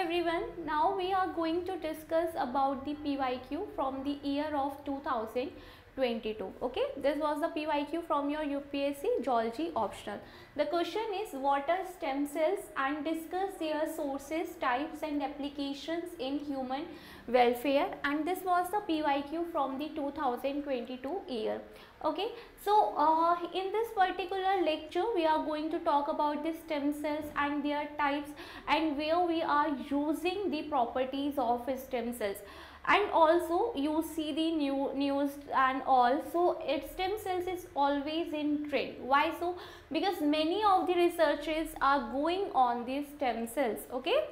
everyone, now we are going to discuss about the PYQ from the year of 2022. Okay, this was the PYQ from your UPSC Geology optional. The question is what are stem cells and discuss their sources, types and applications in human welfare, and this was the PYQ from the 2022 year. Okay, so in this particular lecture we are going to talk about the stem cells and their types and where we are using the properties of stem cells, and also you see the news and all. So stem cells is always in trend. Why so? Because many of the researches are going on these stem cells. Okay,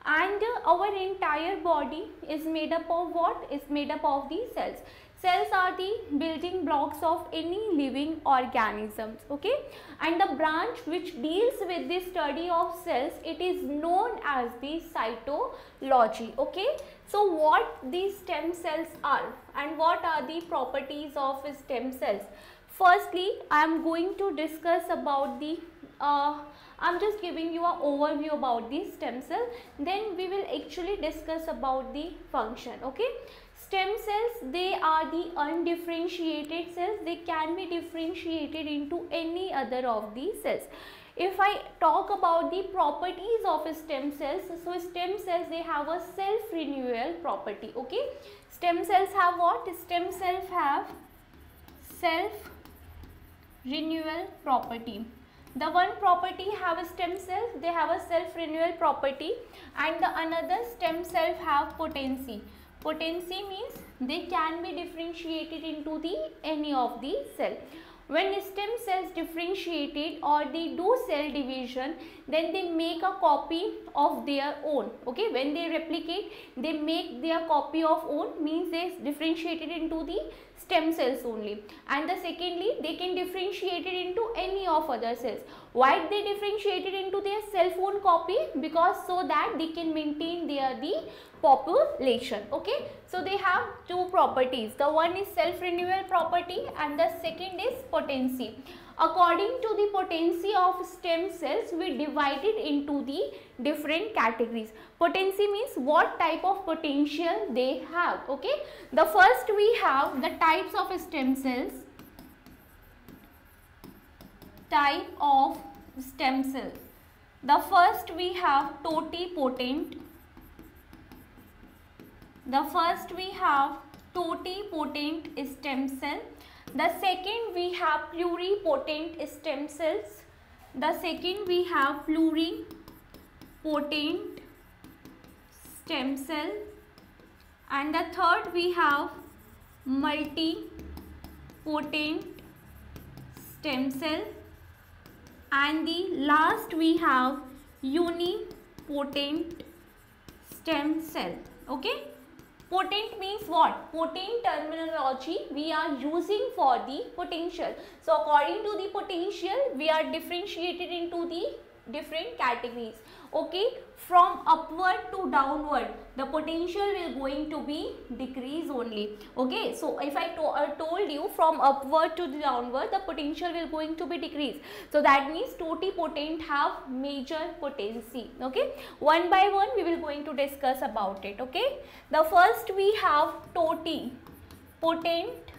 and our entire body is made up of what? Is made up of the cells. Cells are the building blocks of any living organisms. Okay, and the branch which deals with the study of cells, it is known as the cytology. Okay, so what these stem cells are and what are the properties of stem cells? Firstly, I am going to discuss about the I'm just giving you an overview about the stem cell, then we will actually discuss about the function. Okay, stem cells, they are the undifferentiated cells. They can be differentiated into any other of the cells. If I talk about the properties of stem cells, so stem cells, they have a self-renewal property. Okay, stem cells have what? Stem cells have self-renewal property. The one property have a stem cell, they have a self-renewal property, and the another stem cell have potency. Potency means they can be differentiated into the any of the cell. When stem cells differentiated or they do cell division, then they make a copy of their own. Okay, when they replicate, they make their copy of own, means they differentiated into the stem cells only. And the secondly, they can differentiate it into any of other cells. Why they differentiated into their self own copy? Because so that they can maintain their the population. Okay, so they have two properties. The one is self-renewal property and the second is potency. According to the potency of stem cells, we divide it into the different categories. Potency means what type of potential they have. Okay, the first we have the types of stem cells. Type of stem cell. The first we have totipotent. The first we have totipotent stem cell. The second we have pluripotent stem cells. The second we have pluripotent stem cell. And the third we have multipotent stem cell. And the last we have unipotent stem cell. Okay, potent means what? Potent terminology we are using for the potential. So according to the potential, we are differentiated into the different categories. Okay, from upward to downward, the potential will going to be decrease only. Okay, so if I told you from upward to the downward, the potential will going to be decrease. So that means totipotent have major potency. Okay, one by one we will going to discuss about it. Okay, the first we have totipotent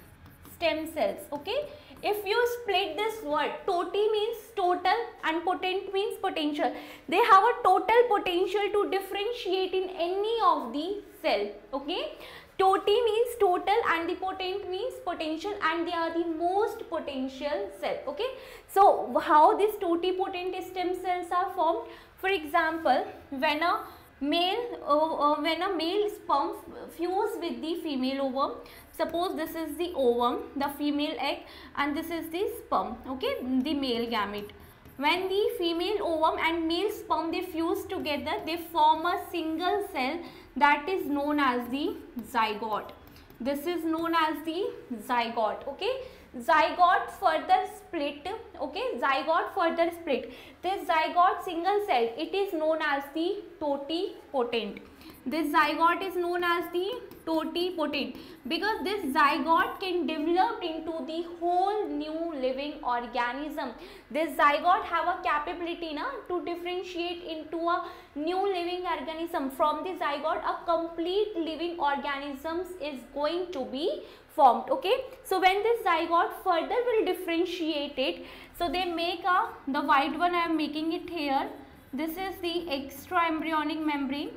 stem cells. Okay, if you split this word, toti means total and potent means potential. They have a total potential to differentiate in any of the cell. Okay, toti means total and the potent means potential, and they are the most potential cell. Okay, so how these totipotent stem cells are formed? For example, when a male sperm fuse with the female ovum, suppose this is the ovum, the female egg, and this is the sperm, okay, the male gamete. When the female ovum and male sperm they fuse together, they form a single cell that is known as the zygote. This is known as the zygote. Okay, zygote further split, okay, zygote further split. This zygote single cell, it is known as the totipotent. This zygote is known as the totipotent because this zygote can develop into the whole new living organism. This zygote have a capability to differentiate into a new living organism. From the zygote, a complete living organisms is going to be formed. Okay, so when this zygote further will differentiate it, so they make the white one I am making it here. This is the extra embryonic membrane,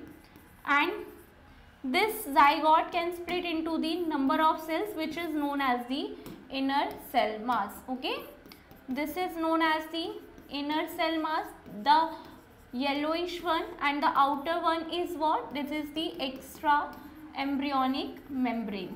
and this zygote can split into the number of cells which is known as the inner cell mass. Okay, this is known as the inner cell mass, the yellowish one, and the outer one is what? This is the extra embryonic membrane.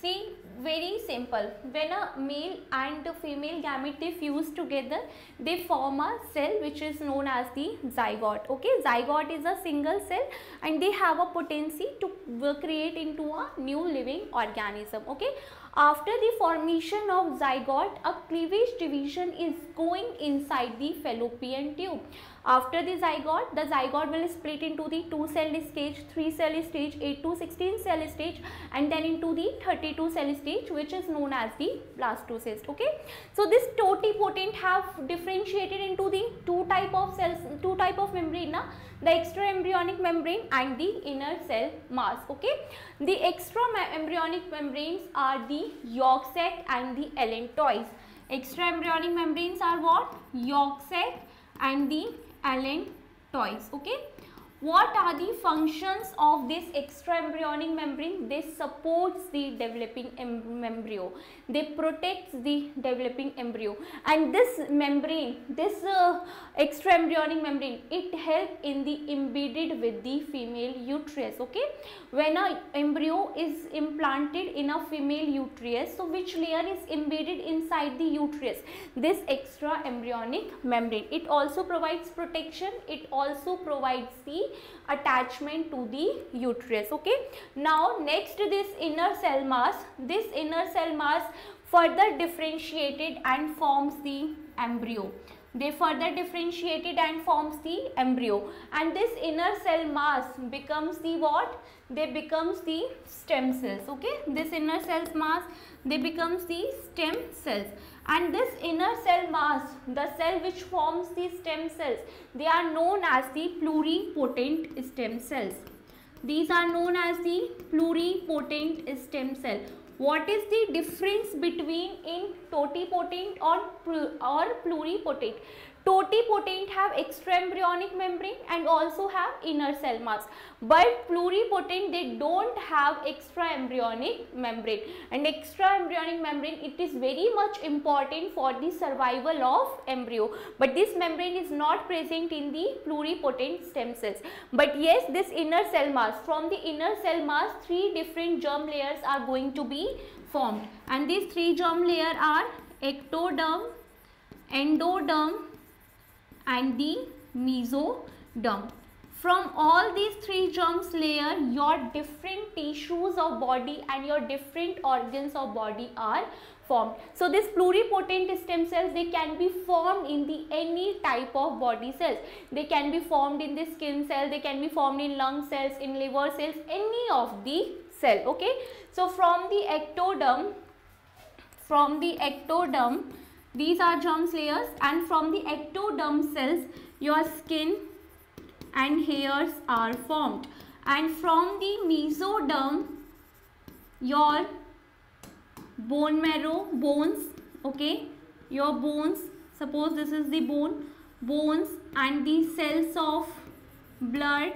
See, very simple. When a male and a female gamete they fuse together, they form a cell which is known as the zygote. Okay, zygote is a single cell and they have a potency to create into a new living organism. Okay, after the formation of zygote, a cleavage division is going inside the fallopian tube. After the zygote will split into the 2-cell stage, 3-cell stage, 8 to 16-cell stage, and then into the 32-cell stage, which is known as the blastocyst. Okay, so this totipotent have differentiated into the two type of cells, two type of membrane, the extra embryonic membrane and the inner cell mass. Okay, the extra embryonic membranes are the yolk sac and the allantois. Extra embryonic membranes are what? Yolk sac and the allantois. Okay, what are the functions of this extra embryonic membrane? They supports the developing embryo, they protects the developing embryo, and this membrane, this extra embryonic membrane, it helps in the embedded with the female uterus. Okay, when a embryo is implanted in a female uterus, so which layer is embedded inside the uterus? This extra embryonic membrane. It also provides protection, it also provides the attachment to the uterus. Okay, now next, this inner cell mass. This inner cell mass further differentiated and forms the embryo. They further differentiated and forms the embryo, and this inner cell mass becomes the what? They becomes the stem cells. Okay, this inner cells mass, they becomes the stem cells. And this inner cell mass, the cell which forms the stem cells, they are known as the pluripotent stem cells. These are known as the pluripotent stem cell. What is the difference between in totipotent or pluripotent? Totipotent have extra embryonic membrane and also have inner cell mass, but pluripotent, they don't have extra embryonic membrane. And extra embryonic membrane, it is very much important for the survival of embryo, but this membrane is not present in the pluripotent stem cells. But yes, this inner cell mass, from the inner cell mass, 3 different germ layers are going to be formed, and these 3 germ layers are ectoderm, endoderm and the mesoderm. From all these 3 germs layer, your different tissues of body and your different organs of body are formed. So this pluripotent stem cells, they can be formed in the any type of body cells. They can be formed in the skin cell, they can be formed in lung cells, in liver cells, any of the cell. Okay, so from the ectoderm, these are germ layers, and from the ectoderm cells, your skin and hairs are formed, and from the mesoderm, your bone marrow, bones. Okay, your bones, suppose this is the bones and the cells of blood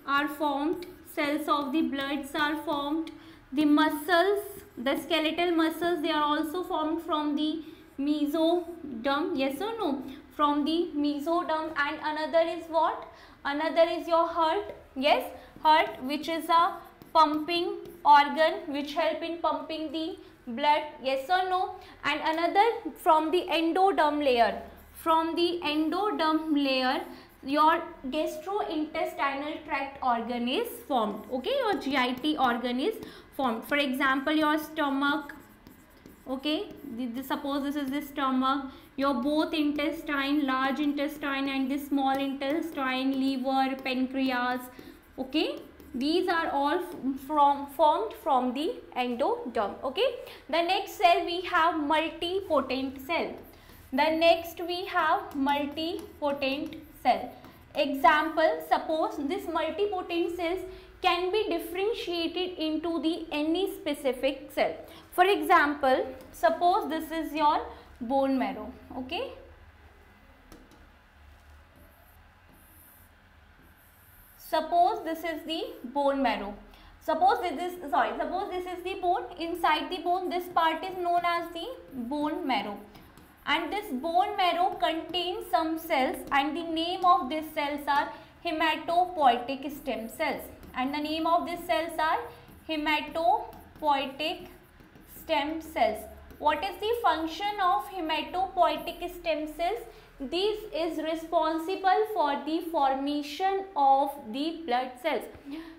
are formed, cells of the bloods are formed. The muscles, the skeletal muscles, they are also formed from the mesoderm. Yes or no? From the mesoderm. And another is what? Another is your heart. Yes, heart, which is a pumping organ which help in pumping the blood. Yes or no? And another from the endoderm layer. From the endoderm layer, your gastrointestinal tract organ is formed. Okay, your GIT organ is formed. For example, your stomach. Okay, suppose this is the stomach, your both intestine, large intestine and the small intestine, liver, pancreas. Okay, these are all formed from the endoderm. Okay, the next cell we have multipotent cell. The next we have multipotent cell. Example, suppose this multipotent cells can be differentiated into the any specific cell. For example, suppose this is your bone marrow. Okay, suppose this is the bone marrow. Suppose this is the bone. Inside the bone, this part is known as the bone marrow, and this bone marrow contains some cells, and the name of these cells are hematopoietic stem cells, and the name of these cells are hematopoietic stem cells. What is the function of hematopoietic stem cells? This is responsible for the formation of the blood cells.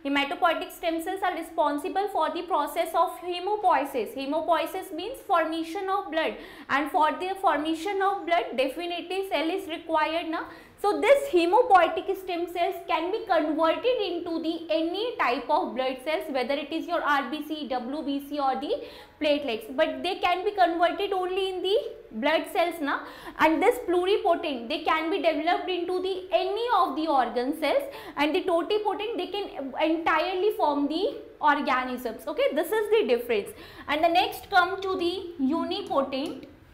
Hematopoietic stem cells are responsible for the process of hemopoiesis. Hemopoiesis means formation of blood, and for the formation of blood, definitely cell is required now. So this hemopoietic stem cells can be converted into the any type of blood cells, whether it is your RBC, WBC or the platelets, but they can be converted only in the blood cells now. And this pluripotent, they can be developed into the any of the organ cells, and the totipotent, they can entirely form the organisms. Okay, this is the difference. And the next come to the unipotent.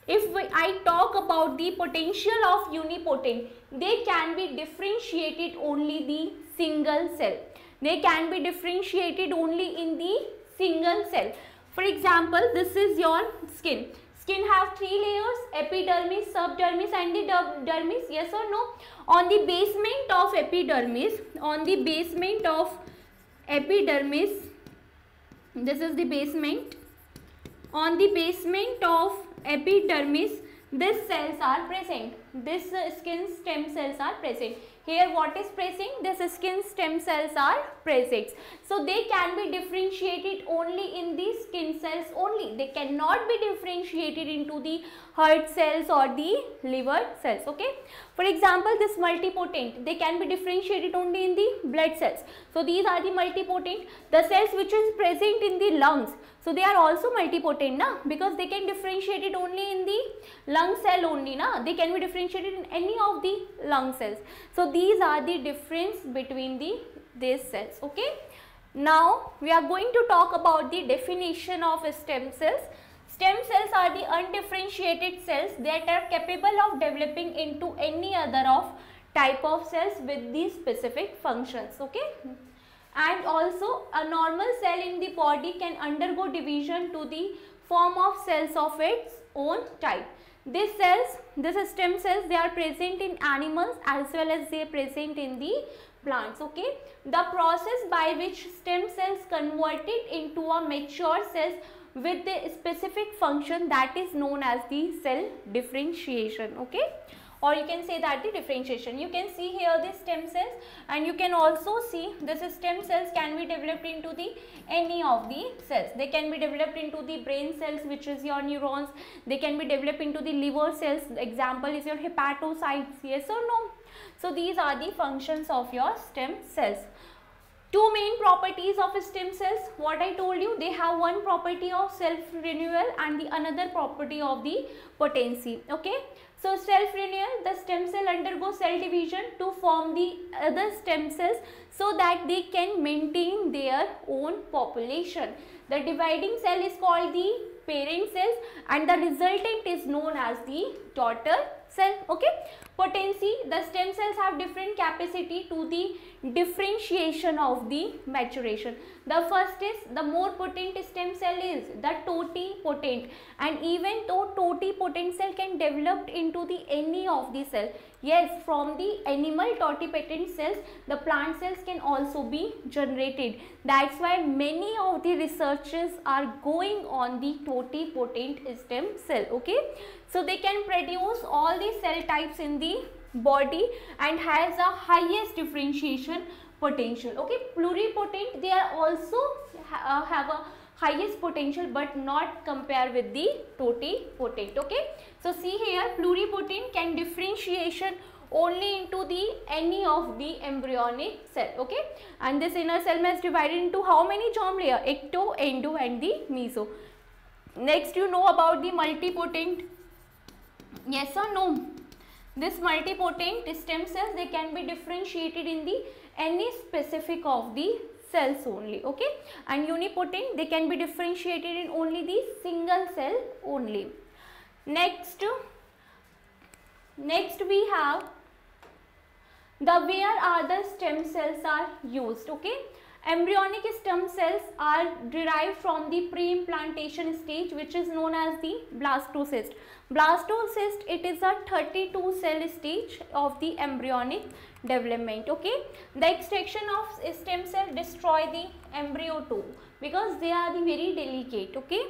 If I talk about the potential of unipotent, they can be differentiated only the single cell. They can be differentiated only in the single cell. For example, this is your skin. Skin have three layers: epidermis, subdermis and the dermis. Yes or no? On the basement of epidermis, this is the basement. On the basement of epidermis, these cells are present. These skin stem cells are present. Here what is present? These skin stem cells are present. So they can be differentiated only in the skin cells only. They cannot be differentiated into the heart cells or the liver cells. Okay. For example, this multipotent, they can be differentiated only in the blood cells. So these are the multipotent. The cells which is present in the lungs, so they are also multipotent na, because they can differentiate it only in the lung cell only na. They can be differentiated in any of the lung cells. So these are the difference between these cells. Okay. Now we are going to talk about the definition of stem cells. Stem cells are the undifferentiated cells that are capable of developing into any other of type of cells with these specific functions. Okay. And also a normal cell in the body can undergo division to the form of cells of its own type. These stem cells, they are present in animals as well as they are present in the plants. Okay. The process by which stem cells converted into a mature cells with the specific function, that is known as the cell differentiation. Okay. Or you can say that the differentiation. You can see here the stem cells, and you can also see this stem cells can be developed into the any of the cells. They can be developed into the brain cells, which is your neurons. They can be developed into the liver cells. The example is your hepatocytes. Yes or no? So these are the functions of your stem cells. Two main properties of stem cells, what I told you, they have one property of self-renewal and the another property of the potency. Okay. So self-renewal, the stem cell undergoes cell division to form the other stem cells so that they can maintain their own population. The dividing cell is called the parent cells and the resultant is known as the daughter cell. Okay, potency, the stem cells have different capacity to the differentiation of the maturation. The first is, the more potent stem cell is the totipotent, and even though totipotent cell can develop into the any of the cell. Yes, from the animal totipotent cells the plant cells can also be generated. That's why many of the researches are going on the totipotent stem cell. Okay, so they can produce all the cell types in the body and has a highest differentiation potential. Okay, pluripotent, they are also have a highest potential but not compare with the totipotent. Okay, so see here, pluripotent can differentiation only into the any of the embryonic cell. Okay, and this inner cell is divided into how many germ layer? Ecto, endo and the meso. Next, you know about the multipotent. Yes or no? This multipotent stem cells, they can be differentiated in the any specific of the cells only. Okay, and unipotent, they can be differentiated in only the single cell only. Next we have the where are the stem cells are used. Okay, embryonic stem cells are derived from the pre-implantation stage, which is known as the blastocyst. Blastocyst, it is a 32 cell stage of the embryonic development. Okay, the extraction of stem cell destroy the embryo too, because they are the very delicate. Okay,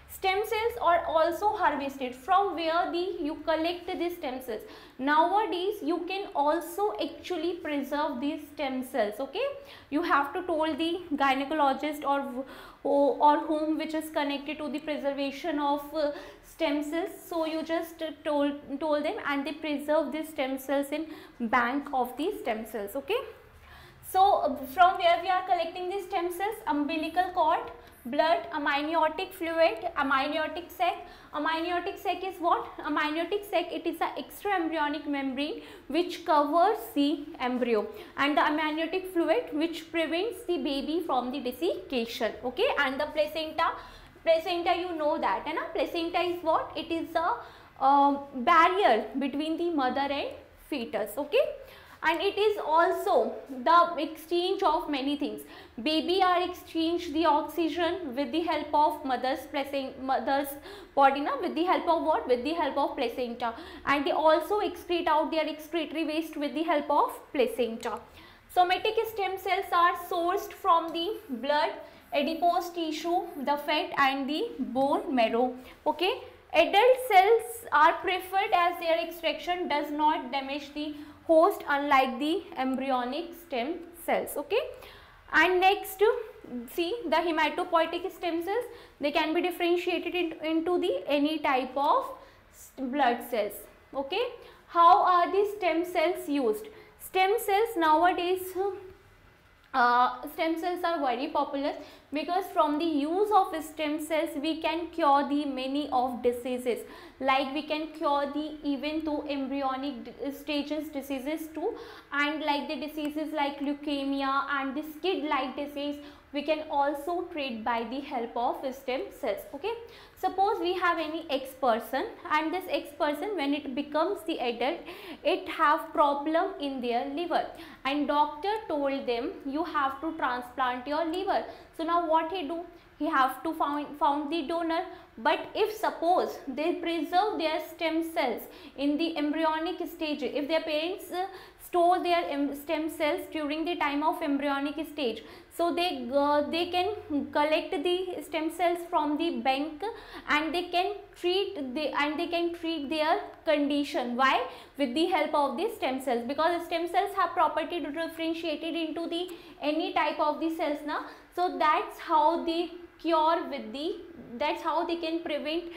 stem cells are also harvested. From where you collect the stem cells? Nowadays you can also actually preserve these stem cells. Okay, you have to told the gynecologist or whom which is connected to the preservation of stem cells, so you just told them and they preserve these stem cells in bank of the stem cells. Okay, so from where we are collecting the stem cells? Umbilical cord, blood, amniotic fluid, amniotic sac. Amniotic sac is what? Amniotic sac, it is an extra embryonic membrane which covers the embryo, and the amniotic fluid which prevents the baby from the desiccation. Okay, and the placenta. Placenta, you know that, and placenta is what? It is a barrier between the mother and fetus. Okay, and it is also the exchange of many things. Baby are exchange the oxygen with the help of mother's body, with the help of what? With the help of placenta, and they also excrete out their excretory waste with the help of placenta. Somatic stem cells are sourced from the blood, adipose tissue, the fat and the bone marrow. Okay, adult cells are preferred as their extraction does not damage the host, unlike the embryonic stem cells. Okay, and next see the hematopoietic stem cells, they can be differentiated into the any type of blood cells. Okay, how are the stem cells used? Stem cells nowadays, stem cells are very popular because from the use of stem cells we can cure the many of diseases, like we can cure the even though embryonic stages diseases too, and like the diseases like leukemia and the skid like disease we can also treat by the help of stem cells. Okay, suppose we have any X person, and this X person when it becomes the adult, it have problem in their liver, and doctor told them you have to transplant your liver. So now what he do? He have to found the donor. But if suppose they preserve their stem cells in the embryonic stage, if their parents store their stem cells during the time of embryonic stage, so they can collect the stem cells from the bank, and they can treat their condition. Why? With the help of the stem cells, because stem cells have property to differentiated into the any type of the cells now. So that's how they cure with the, that's how they can prevent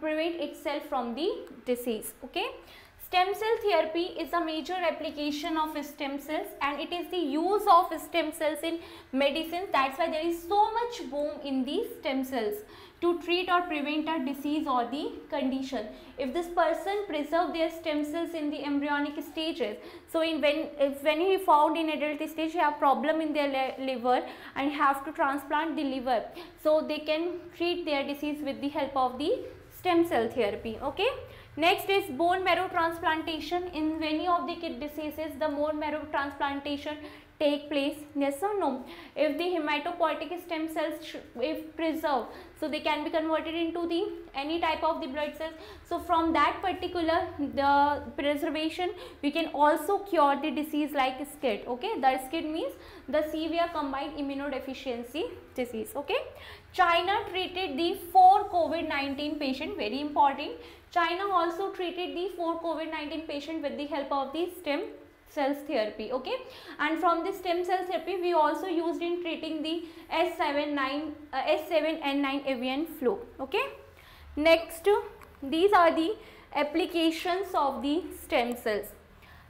itself from the disease. Okay, stem cell therapy is a major application of stem cells, and it is the use of stem cells in medicine. That's why there is so much boom in these stem cells to treat or prevent a disease or the condition. If this person preserve their stem cells in the embryonic stages, so when he found in adult stage he have problem in their liver and have to transplant the liver, so they can treat their disease with the help of the stem cell therapy. Okay, Next is bone marrow transplantation. In many of the kidney diseases, the bone marrow transplantation take place, yes or no? If the hematopoietic stem cells if preserved, so they can be converted into the any type of the blood cells. So from that particular the preservation, we can also cure the disease like SCID. Okay, the SCID means the severe combined immunodeficiency disease. Okay, China treated the 4 COVID-19 patient, very important. China also treated the 4 COVID-19 patient with the help of the stem cells therapy. Okay, and from the stem cell therapy we also used in treating the S7N9 avian flu. Okay, next, these are the applications of the stem cells.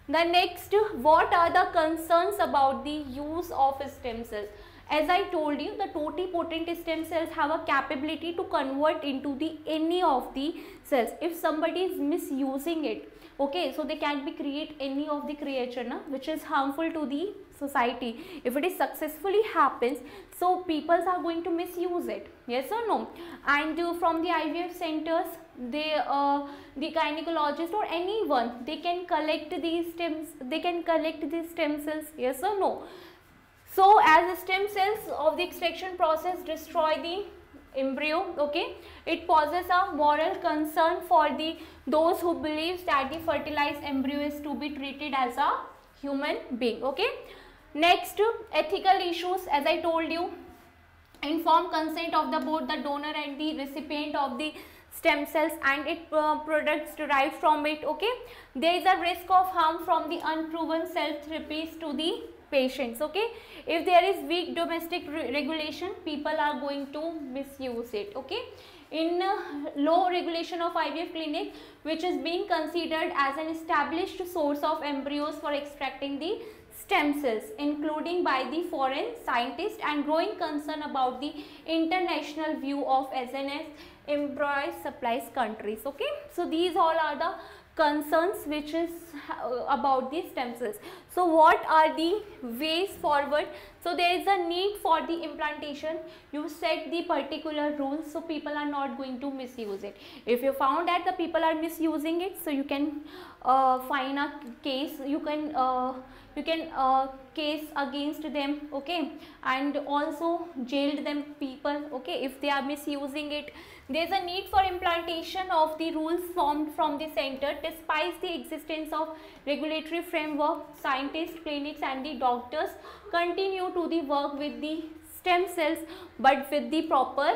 The next, what are the concerns about the use of stem cells? As I told you, the totipotent stem cells have a capability to convert into the any of the cells. If somebody is misusing it, okay, so they can be create any of the creature which is harmful to the society. If it is successfully happens, so people are going to misuse it, yes or no? And from the IVF centers, they the gynecologist or anyone, they can collect these stem cells, yes or no? So as stem cells of the extraction process destroy the embryo, okay, it poses a moral concern for those who believes that the fertilized embryo is to be treated as a human being. Okay, next, ethical issues. As I told you, informed consent of both the donor and the recipient of the stem cells and its products derived from it. Okay, there is a risk of harm from the unproven cell therapies to the patients. Okay, if there is weak domestic regulation, people are going to misuse it. Okay, in low regulation of IVF clinic, which is being considered as an established source of embryos for extracting the stem cells, including by the foreign scientists, and growing concern about the international view of SNS embryo supplies countries. Okay, so these all are the concerns which is about the stem cells. So what are the ways forward? So there is a need for the implantation. You set the particular rules so people are not going to misuse it. If you found that the people are misusing it, so you can file a case, you can case against them, okay, and also jailed them people, okay, if they are misusing it. There is a need for implantation of the rules formed from the center. Despite the existence of regulatory framework, scientists, clinics and the doctors continue to the work with the stem cells, but with the proper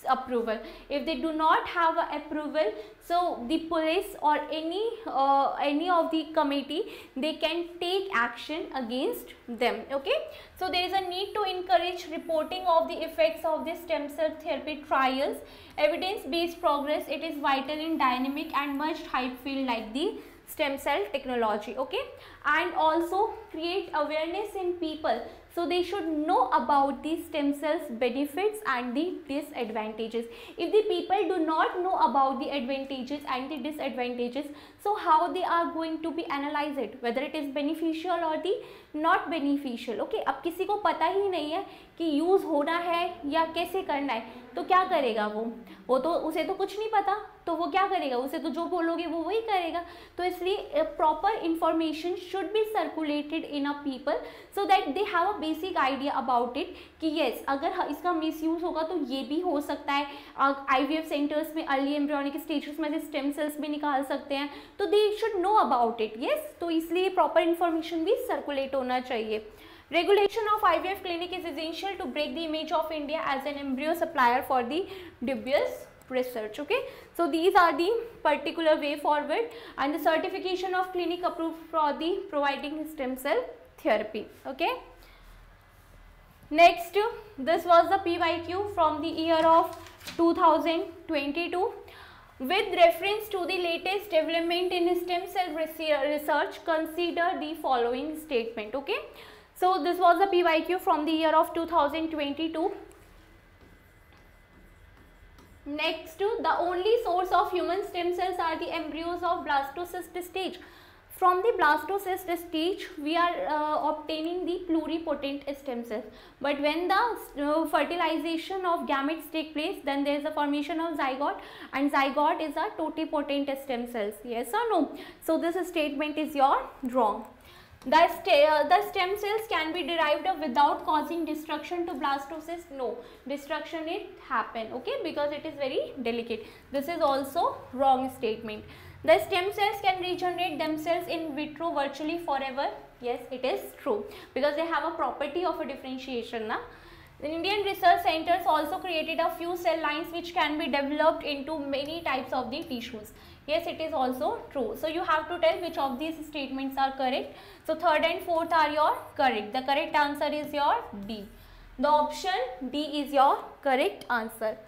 approval. If they do not have a approval, so the police or any of the committee, they can take action against them. Okay, so there is a need to encourage reporting of the effects of the stem cell therapy trials. Evidence based progress, it is vital in dynamic and much hype field like the stem cell technology. Okay, and also create awareness in people, so they should know about the stem cells benefits and the disadvantages. If the people do not know about the advantages and the disadvantages, so how they are going to be analyze it, whether it is beneficial or the not beneficial. Okay, अब किसी को पता ही नहीं है कि use होना है या कैसे करना है, तो क्या करेगा वो तो उसे तो कुछ नहीं पता, तो वो क्या करेगा, उसे तो जो बोलोगे वो वही करेगा. तो इसलिए proper information should be circulated in a people so that they have a basic idea about it कि येस, अगर इसका मिसयूज होगा तो ये भी हो सकता है. IVF सेंटर्स में अर्ली एम्ब्रियोनिक स्टेजेस में से स्टेम सेल्स भी निकाल सकते हैं, तो they should know about it. Yes, तो इसलिए प्रॉपर इन्फॉर्मेशन भी सर्कुलेट होना चाहिए. Regulation of IVF clinic is essential to break the image of India as an embryo supplier for the dubious research. Okay, so these are the particular way forward, and the certification of clinic approved for the providing stem cell therapy. Okay, next, this was the PYQ from the year of 2022. With reference to the latest development in stem cell research, consider the following statement. Okay, so this was the PYQ from the year of 2022. Next, the only source of human stem cells are the embryos of blastocyst stage. From the blastocyst stage, we are obtaining the pluripotent stem cells. But when the fertilization of gametes take place, then there is a formation of zygote, and zygote is a totipotent stem cells. Yes or no? So this statement is your wrong. The stem cells can be derived without causing destruction to blastocyst. No, destruction it happen, okay, because it is very delicate. This is also wrong statement. The stem cells can regenerate themselves in vitro virtually forever. Yes, it is true, because they have a property of a differentiation. Na? The Indian research centers also created a few cell lines which can be developed into many types of the tissues. Yes, it is also true. So you have to tell which of these statements are correct. So third and fourth are your correct. The correct answer is your D. The option D is your correct answer.